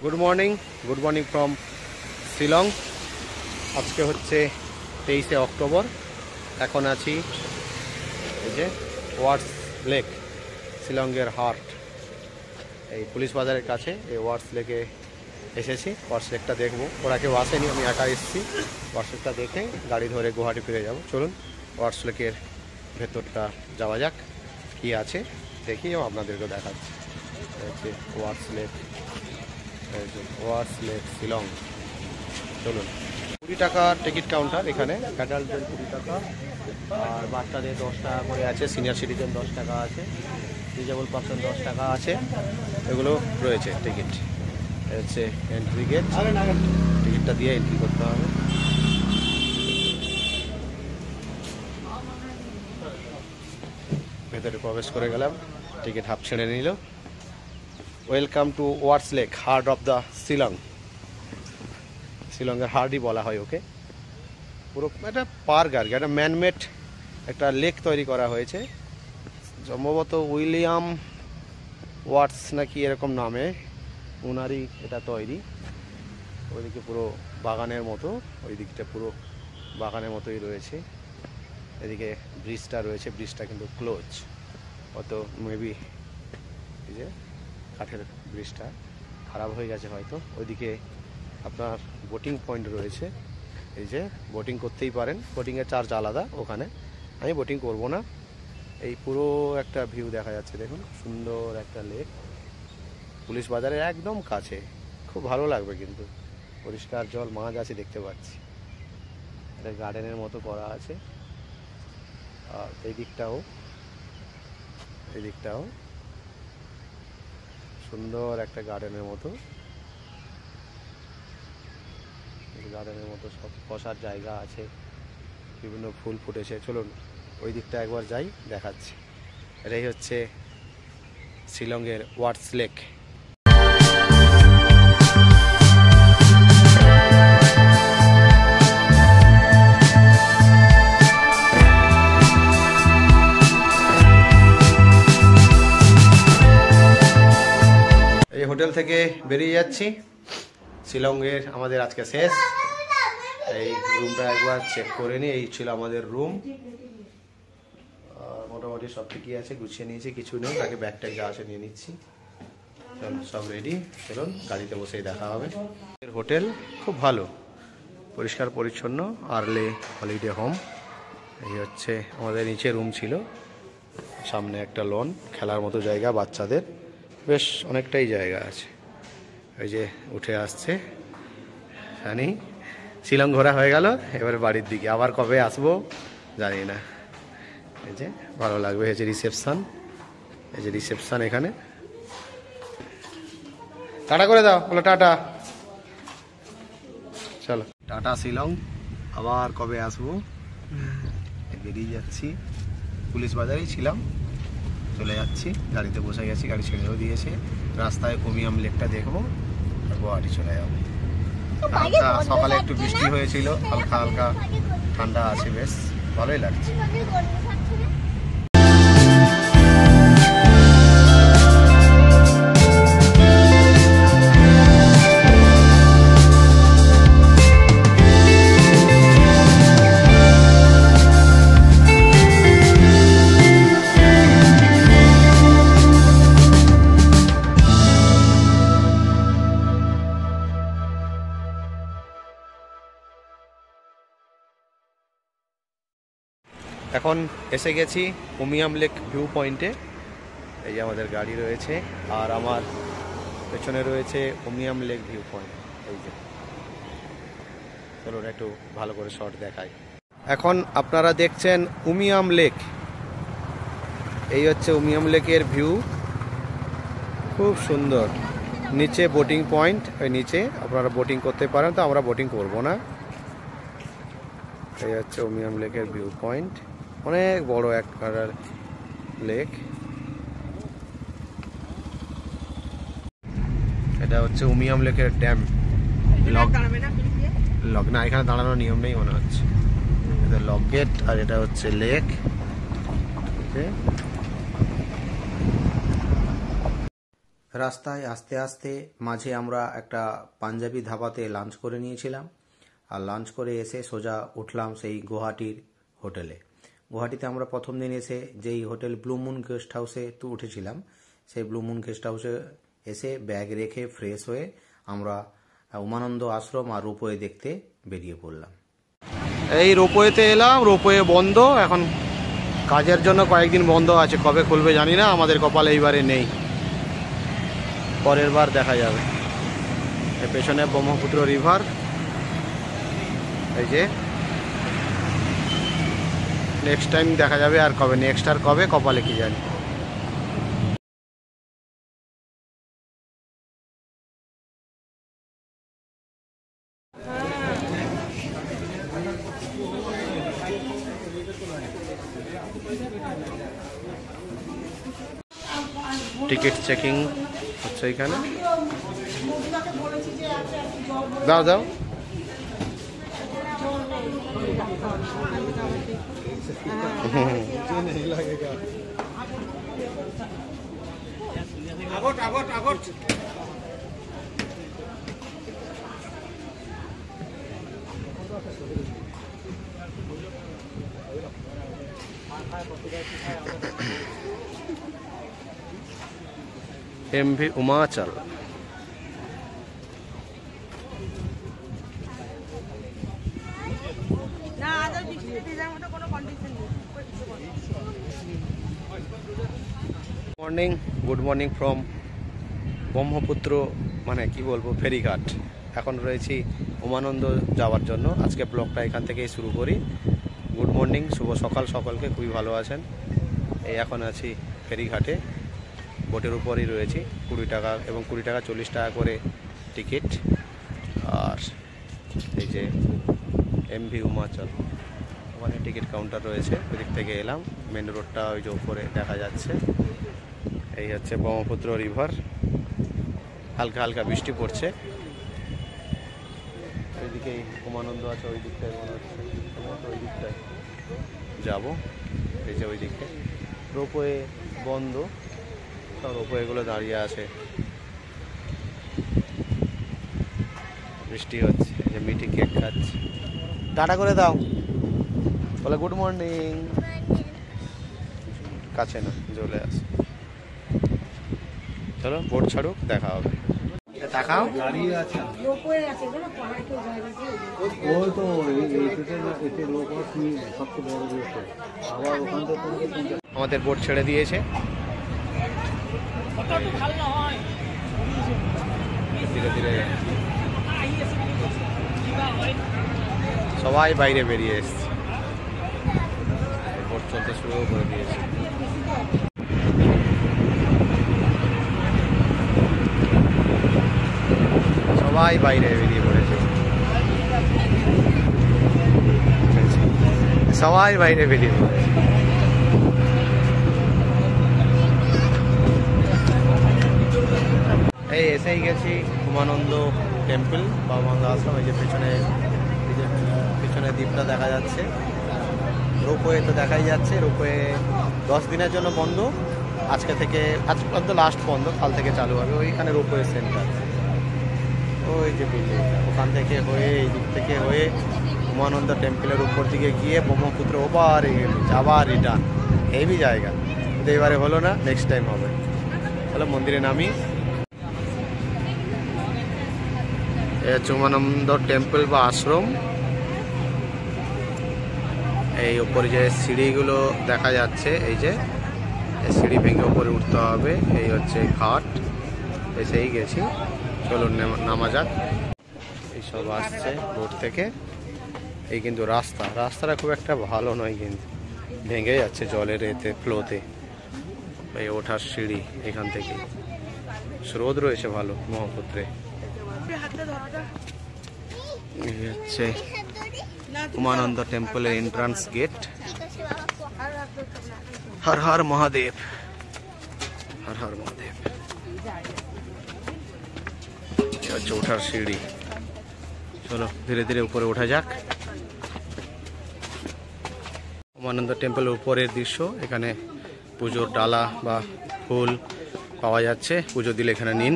Good morning from Shillong. আজকে হচ্ছে 23শে October. এখন আছি এই যে ওয়ার্ডস লেক, শিলংয়ের হার্ট, এই পুলিশ বাজারের কাছে। এই ওয়ার্ডস লেকে এসেছি। ওয়ার্ডস লেকটা দেখবো, ওরা কেউ আসেনি, আমি একা এসেছি। ওয়ার্ডস লেকটা দেখে গাড়ি ধরে গুয়াহাটি ফিরে যাব। চলুন ওয়ার্ডস লেকের ভেতরটা যাওয়া যাক, কি আছে দেখি এবং আপনাদেরকে দেখাচ্ছি। হচ্ছে ওয়ার্ডস লেক, ওয়ার্ডস লেক শিলং। চলুন। 20 টাকা টিকিট কাউন্টার এখানে। অ্যাডাল্টদের 20 টাকা, আর বাচ্চাদের 10 টাকা করে আছে। সিনিয়র সিটিজেন 10 টাকা আছে, ডিজেবল পারসন 10 টাকা আছে। এগুলো রয়েছে টিকিট। হচ্ছে এন্ট্রি গেট, টিকিটটা দিয়ে এন্ট্রি করতে হবে। ভেতরে প্রবেশ করে গেলাম, টিকিট হাফ ছেড়ে নিল। Welcome to Ward's lake, heart of the Shillong. শিলংয়ের হার্টই বলা হয় ওকে। পুরো একটা পার্ক আর কি, একটা ম্যানমেড একটা লেক তৈরি করা হয়েছে। সম্ভবত উইলিয়াম ওয়াটস নাকি এরকম নামে ওনারই এটা তৈরি। ওইদিকে পুরো বাগানের মতো, ওই দিকটা পুরো বাগানের মতোই রয়েছে। এদিকে ব্রিজটা রয়েছে, ব্রিজটা কিন্তু ক্লোজ। অত মেবি এই যে কাঠের ব্রিজটা খারাপ হয়ে গেছে হয়তো। ওইদিকে আপনার বোটিং পয়েন্ট রয়েছে, এই যে বোটিং করতেই পারেন। বোটিংয়ের চার্জ আলাদা ওখানে, আমি বোটিং করব না। এই পুরো একটা ভিউ দেখা যাচ্ছে, দেখুন সুন্দর একটা লেক, পুলিশ বাজারের একদম কাছে। খুব ভালো লাগবে কিন্তু, পরিষ্কার জল, মাছ আছে দেখতে পাচ্ছি। এটা গার্ডেনের মতো করা আছে। আর এই দিকটাও সুন্দর একটা গার্ডেনের মতো সব বসার জায়গা আছে, বিভিন্ন ফুল ফুটেছে। চলুন ওই দিকটা একবার যাই, দেখাচ্ছি। এটাই হচ্ছে শিলংয়ের ওয়ার্ডস লেক। এই হোটেল থেকে বেরিয়ে যাচ্ছি। শিলংয়ের আমাদের আজকে শেষ। এই রুমটা একবার চেক করে নিই। এই ছিল আমাদের রুম। মোটামুটি সব ঠিকই আছে, গুছিয়ে নিয়েছি, কিছু নেই। আগে ব্যাগটা যা আছে নিয়ে নিচ্ছি। চল, সব রেডি। চলুন গাড়িতে বসেই দেখা হবে। হোটেল খুব ভালো, পরিষ্কার পরিচ্ছন্ন। Early holiday home. এই হচ্ছে আমাদের নিচে রুম ছিল, সামনে একটা লন, খেলার মতো জায়গা বাচ্চাদের, বেশ অনেকটাই জায়গা আছে। ওই যে উঠে আসছে জানি। শিলং ঘোরা হয়ে গেল, এবারে বাড়ির দিকে। আবার কবে আসবো জানি না। এই যে ভালো লাগবে। এই যে রিসেপশন, এই যে রিসেপশন এখানে। টাটা করে দাও, বলো টাটা। চলো টাটা শিলং, আবার কবে আসবো। বেরিয়ে যাচ্ছি, পুলিশ বাজারেই ছিলাম, চলে যাচ্ছি। গাড়িতে বসে গেছি, গাড়ি ছেড়েও দিয়েছে। রাস্তায় উমিয়াম লেকটা দেখবো, গুয়াহাটি চলে যাবো। সকালে একটু বৃষ্টি হয়েছিল, হালকা হালকা ঠান্ডা আছে, বেশ ভালোই লাগছে। এখন এসে গেছি উমিয়াম লেক ভিউ পয়েন্টে। এই যে আমাদের গাড়ি রয়েছে, আর আমার পেছনে রয়েছে উমিয়াম লেক ভিউ পয়েন্ট। এই যে চলুন একটু ভালো করে শট দেখাই। এখন আপনারা দেখছেন উমিয়াম লেক। এই হচ্ছে উমিয়াম লেকের ভিউ, খুব সুন্দর। নিচে বোটিং পয়েন্ট, ওই নিচে আপনারা বোটিং করতে পারেন, তো আমরা বোটিং করব না। এই হচ্ছে উমিয়াম লেকের ভিউ পয়েন্ট, অনেক বড় একটা লেক। এটা হচ্ছে উমিয়াম লেকের ড্যাম। লক না, এখানে দাঁড়ানোর নিয়ম নেই মনে হচ্ছে। এটা লক গেট, আর এটা হচ্ছে লেক। রাস্তায় আস্তে আস্তে মাঝে আমরা একটা পাঞ্জাবি ধাবাতে লাঞ্চ করে নিয়েছিলাম, আর লাঞ্চ করে এসে সোজা উঠলাম সেই গুয়াহাটির হোটেলে। গুয়াহাটিতে আমরা প্রথম দিন এসে যেই হোটেল ব্লু মুন গেস্ট হাউসে তো উঠেছিলাম, সেই ব্লু মুন গেস্ট হাউসে এসে ব্যাগ রেখে ফ্রেশ হয়ে আমরা উমানন্দ আশ্রম আর রোপওয়ে দেখতে বেরিয়ে পড়লাম। এই রোপওয়েতে এলাম, রোপওয়ে বন্ধ এখন, কাজের জন্য কয়েকদিন বন্ধ আছে, কবে খুলবে জানি না, আমাদের কপালে এইবারে নেই, পরের বার দেখা যাবে। এর পেছনে ব্রহ্মপুত্র রিভার, এই যে নেক্সট টাইম দেখা যাবে, আর কবে নেক্সট আর কবে কপালে কি জানি। টিকিট চেকিং হচ্ছে এখানে, দাও দাও। MV Umachal. Morning, good morning from Brahmaputra, মানে কি বলবো, ফেরিঘাট। এখন রয়েছি উমানন্দ যাওয়ার জন্য। আজকে ব্লগটা এখান থেকেই শুরু করি। গুড মর্নিং, শুভ সকাল সকলকে, খুবই ভালো আছেন। এই এখন আছি ফেরিঘাটে, বোটের উপরই রয়েছি। 20 টাকা এবং 20 টাকা 40 টাকা করে টিকিট। আর এই যে MV উমাচল, ওখানে টিকিট কাউন্টার রয়েছে, ওদিক থেকে এলাম। মেন রোডটা ওই যে উপরে দেখা যাচ্ছে। এই হচ্ছে ব্রহ্মপুত্র রিভার, হালকা হালকা বৃষ্টি পড়ছে। ওইদিকেই উমানন্দ আছে, ওই দিকটায় মনে হচ্ছে, ওই দিকটায় যাবো। এই যে ওই দিকে রোপওয়ে বন্ধ, সব রোপওয়েগুলো দাঁড়িয়ে আছে, বৃষ্টি হচ্ছে। এই যে মিঠি কেক খাচ্ছে, টাটা করে দাও, বলে গুড মর্নিং। কাছে না, চলে আসে। চলো বোট ছাড়ুক, দেখা হবে। দেখাও, আমাদের বোট ছেড়ে দিয়েছে। ধীরে ধীরে সবাই বাইরে বেরিয়ে এসছে, বোট চলতে শুরু করে দিয়েছে। সবাই বাইরে বেরিয়ে পড়েছে, সবাই বাইরে বেরিয়ে পড়েছে। এই এসেই গেছি উমানন্দ টেম্পল বা উমানন্দ আশ্রম। এই যে পিছনে দ্বীপটা দেখা যাচ্ছে। রোপওয়ে তো দেখাই যাচ্ছে, রোপওয়ে 10 দিনের জন্য বন্ধ, আজকে পর্যন্ত লাস্ট বন্ধ, কাল থেকে চালু হবে। ওইখানে রোপওয়ে সেন্টার, ওই যে ওখান থেকে হয়ে, এই দিক থেকে হয়ে উমানন্দ টেম্পলের উপর দিকে গিয়ে ব্রহ্মপুত্র ওপার আবার রিটার্ন। হেভি জায়গা, কিন্তু এবারে হলো না, নেক্সট টাইম হবে। তাহলে মন্দিরে নামি। এ হচ্ছে উমানন্দ টেম্পল বা আশ্রম। এই ওপরে যে সিঁড়িগুলো দেখা যাচ্ছে, এই যে সিঁড়ি ভেঙে ওপরে উঠতে হবে। এই হচ্ছে ঘাট, এসেই গেছি, চলুন নামা যাক। এইসব আসছে বোট থেকে। এই কিন্তু রাস্তাটা খুব একটা ভালো নয়, কিন্তু ভেঙে যাচ্ছে জলের এতে, ফ্লোতে। এই ওঠার সিঁড়ি, এখান থেকে স্রোত রয়েছে ভালো ব্রহ্মপুত্রে। এই হচ্ছে উমানন্দ টেম্পলের এন্ট্রান্স গেট। হর হর মহাদেব, হর হর মহাদেব। হচ্ছে ওঠার সিঁড়ি, চলো ধীরে ধীরে উপরে ওঠা যাক। উমানন্দ টেম্পলের উপরের দৃশ্য। এখানে পুজোর ডালা বা ফুল পাওয়া যাচ্ছে, পুজো দিলে এখানে নিন।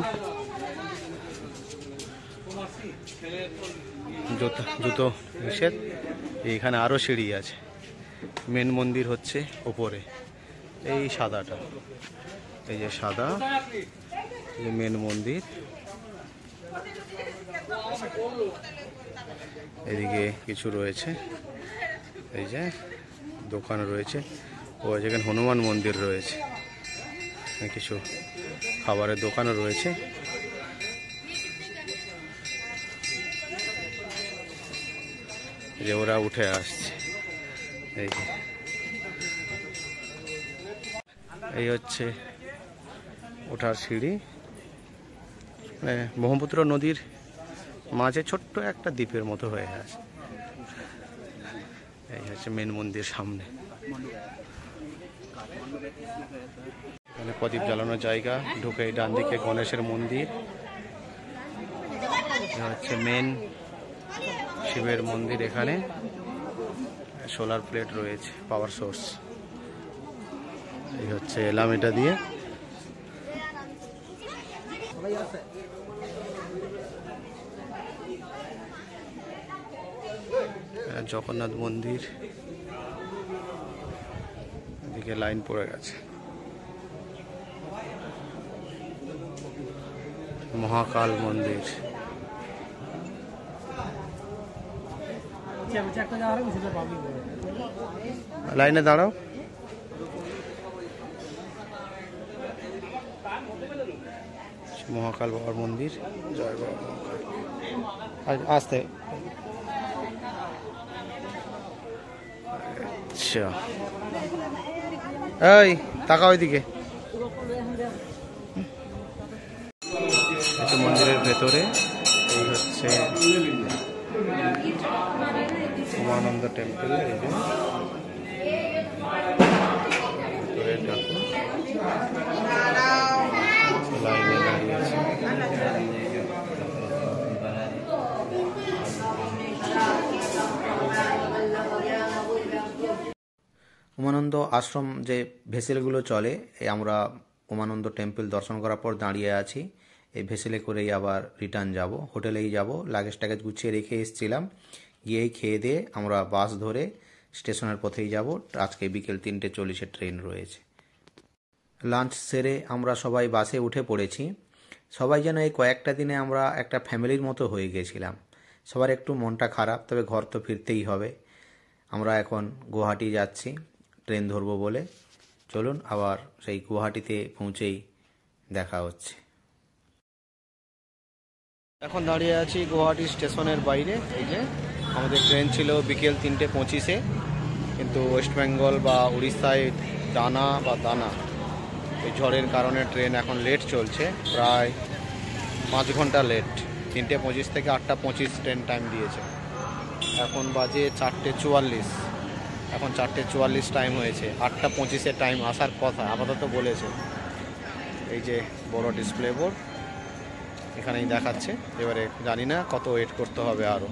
জুতো নিষেধ। এইখানে আরও সিঁড়ি আছে। মেন মন্দির হচ্ছে ওপরে, এই সাদাটা, এই যে সাদা, এই মেন মন্দির। এদিকে কিছু রয়েছে, এই যে দোকান রয়েছে, ও যেখানে হনুমান মন্দির রয়েছে, কিছু খাবারের দোকানও রয়েছে। যে ওরা উঠে আসছে, এই হচ্ছে ওঠার সিঁড়ি। ব্রহ্মপুত্র নদীর মাঝে ছোট্ট একটা দ্বীপের মতো হয়ে আছে। এই হচ্ছে মেন মন্দির সামনে। এখানে প্রদীপ জ্বালানোর জায়গা, ঢুকে ডান দিকে গণেশের মন্দির। হচ্ছে মেন শিবের মন্দির। এখানে সোলার প্লেট রয়েছে, পাওয়ার সোর্স। এই হচ্ছে এলাম এটা দিয়ে। জগন্নাথ মন্দির, এদিকে লাইন পড়ে গেছে। মহাকাল মন্দির, লাইনে দাঁড়াও। মহাকাল বাবার মন্দির, জয় বাবা মহাকাল। আসতে আচ্ছা, এই তাকাও ওইদিকে। মন্দিরের ভেতরে এই হচ্ছে উমানন্দ টেম্পল। এই যে ভেতরে ঠাকুর লাইনে দাঁড়িয়ে আছে। উমানন্দ আশ্রম যে ভেসেলগুলো চলে, আমরা উমানন্দ টেম্পল দর্শন করার পর দাঁড়িয়ে আছি। এই ভেসেলে করেই আবার রিটার্ন যাব, হোটেলেই যাব। লাগেজ টাগেজ গুছিয়ে রেখে এসেছিলাম। গিয়েই খেয়ে দিয়ে আমরা বাস ধরে স্টেশনের পথেই যাব। আজকে বিকেল 3:40 ট্রেন রয়েছে। লাঞ্চ সেরে আমরা সবাই বাসে উঠে পড়েছি। সবাই যেন এই কয়েকটা দিনে আমরা একটা ফ্যামিলির মতো হয়ে গেছিলাম। সবার একটু মনটা খারাপ, তবে ঘর তো ফিরতেই হবে। আমরা এখন গুয়াহাটি যাচ্ছি ট্রেন ধরবো বলে। চলুন আবার সেই গুয়াহাটিতে পৌঁছেই দেখা হচ্ছে। এখন দাঁড়িয়ে আছি গুয়াহাটি স্টেশনের বাইরে। এই যে আমাদের ট্রেন ছিল বিকেল 3:25, কিন্তু ওয়েস্ট বেঙ্গল বা উড়িষ্যায় দানা এই ঝড়ের কারণে ট্রেন এখন লেট চলছে, প্রায় 5 ঘন্টা লেট। 3:25 থেকে 8:25 ট্রেন টাইম দিয়েছে। এখন বাজে 4:44, এখন 4:44 টাইম হয়েছে। 8:25 টাইম আসার কথা আপাতত বলেছে। এই যে বড় ডিসপ্লে বোর্ড এখানেই দেখাচ্ছে। এবারে জানি না কত ওয়েট করতে হবে, আরও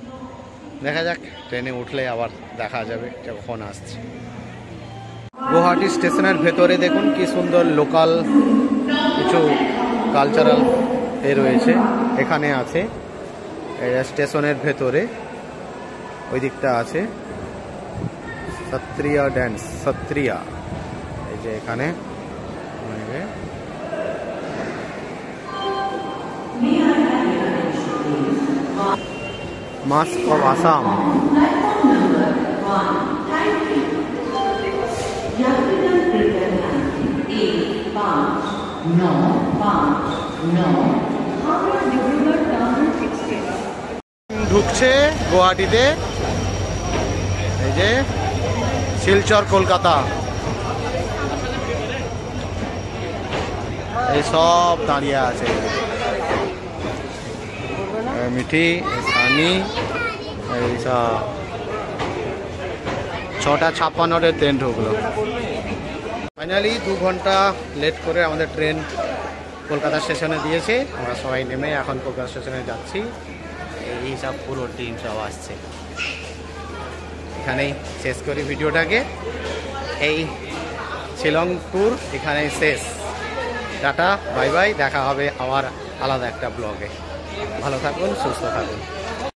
দেখা যাক। ট্রেনে উঠলে আবার দেখা যাবে কখন আসছে। গুয়াহাটি স্টেশনের ভেতরে দেখুন কি সুন্দর লোকাল কিছু কালচারাল রয়েছে। এখানে আছে স্টেশনের ভেতরে, ওই দিকটা আছে সত্রিয়া ড্যান্স, সত্রিয়া। এই যে এখানে মাস্ক অফ আসাম। ঢুকছে গুয়াহাটিতে, এই যে শিলচর কলকাতা, এই সব দাঁড়িয়ে আছে। মিঠি, সানি, এই সব 6:56 ট্রেন ঢুকলো। ফাইনালি 2 ঘন্টা লেট করে আমাদের ট্রেন কলকাতা স্টেশনে দিয়েছে। আমরা সবাই নেমে এখন কলকাতা স্টেশনে যাচ্ছি। এই সব পুরো টিম সব আসছে। এখানেই শেষ করি ভিডিওটাকে। এই শিলং ট্যুর এখানেই শেষ। টাটা, বাই বাই, দেখা হবে আবার আলাদা একটা ব্লগে। ভালো থাকুন, সুস্থ থাকুন।